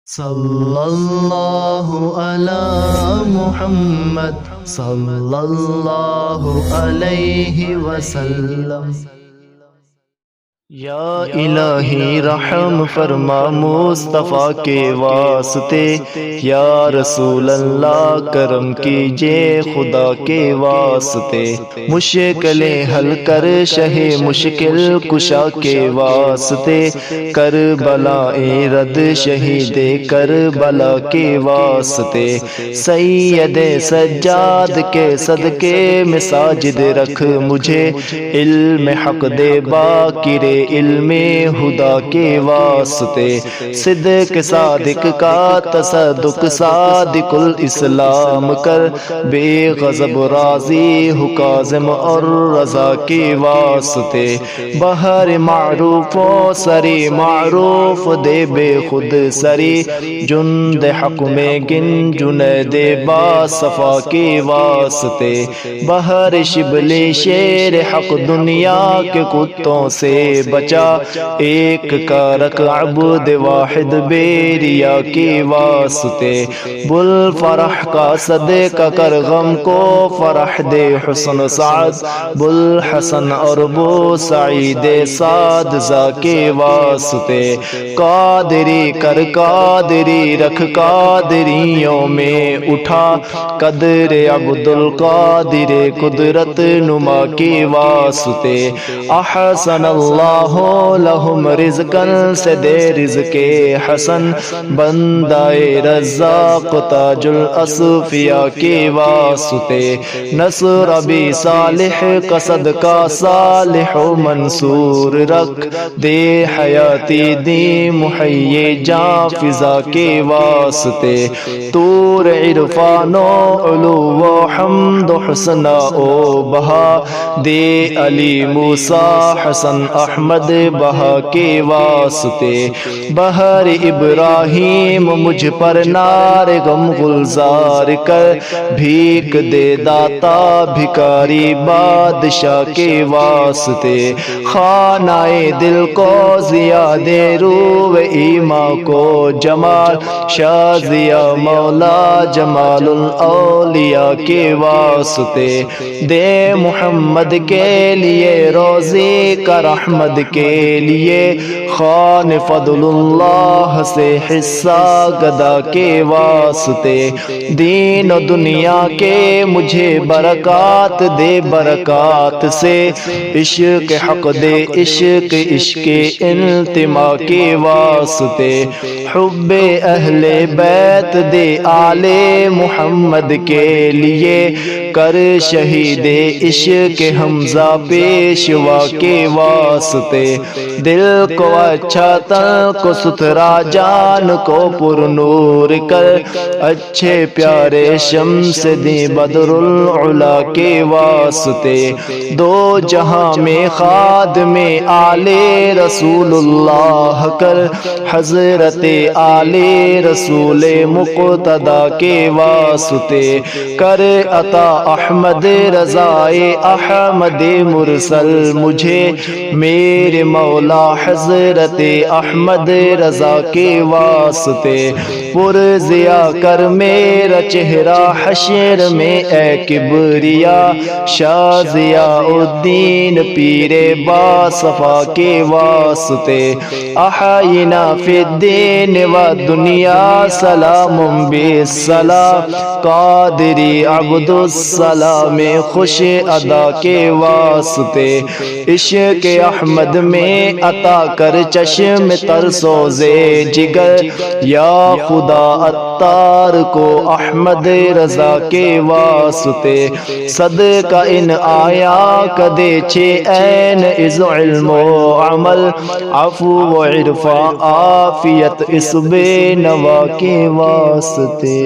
صلی اللہ علی محمد صلی اللہ علیہ وسلم۔ یا الہی رحم فرما مصطفیٰ کے واسطے، یا رسول اللہ کرم کیجئے خدا کے واسطے، مشکلیں حل کر شہ مشکل کشا کے واسطے، کربلائیں رد شہید کربلا کے واسطے، سید سجاد کے صدقے مساجد رکھ مجھے، علم حق دے باقر علم خدا کے واسطے، صدق صادق کا تصدق صادق الاسلام کر، بے غضب راضی ہو کاظم اور رضا کے واسطے، بہر معروف و سری معروف دے بے خود سری، جند حق میں گن جنید با صفا کے واسطے، بہر شبلی شیر حق دنیا کے کتوں سے بچا، ایک کارک عبد واحد بیریا کے واسطے، بل فرح کا صدقہ کر غم کو فرح دے حسن سعد، بل حسن اور بو سعید سعد زا کے واسطے، قادری کر قادری رکھ قادریوں میں اٹھا، قدر عبد القادر قدرت نما کے واسطے، احسن اللہ لہم رزقا سے دے رزق حسن، بندہ رزاق تاج الاصفیاء کے واسطے، نصر ابی صالح کا صدقہ صالح و منصور رکھ، دے حیاتی دی محیی جاں فضا کے واسطے، طور عرفان و علو و حمد و حسنہ و بہا، دے علی موسیٰ حسن احمد بہا کے واسطے، بہر ابراہیم مجھ پر نار غم گلزار کر، بھیک دے داتا بھکاری بادشاہ کے واسطے، خانہ دل کو ضیا دے روح ایمان کو جمال، شازیہ مولا جمال الاولیاء کے واسطے، دے محمد کے لیے روزی کا رحمت کے لیے، خوان فضل اللہ سے حصہ گدا کے واسطے، دین و دنیا کے مجھے برکات دے برکات سے، عشق حق دے عشق عشق انتما کے واسطے، حب اہل بیت دے آل محمد کے لیے، کر شہید عشق حمزہ پیشوا کے واسطے، دل کو اچھا تن کو ستھرا جان کو پر نور کر، اچھے پیارے شمس دی بدر العلا کے واسطے، دو جہاں میں خادم آل رسول اللہ کر، حضرت آل رسول مقتدی کے واسطے، کر عطا احمد رضائے احمد مرسل مجھے، میرے مولا حضرت احمد رضا کے واسطے، پرزیا کر میرا چہرہ حشر میں اے کبریا، شاہ ضیاء الدین پیر با صفا کے واسطے، احینا فی الدین و دنیا سلام بالسلام، قادری عبد السلام خوش ادا کے واسطے، عشق احمد میں عطا کر چشم تر سوزے جگر، یا خدا عطار کو احمد رضا کے واسطے، صدقہ ان آیا کدے چھے این از علم و عمل، عفو و عرفان عافیت اس بے نوا کے واسطے۔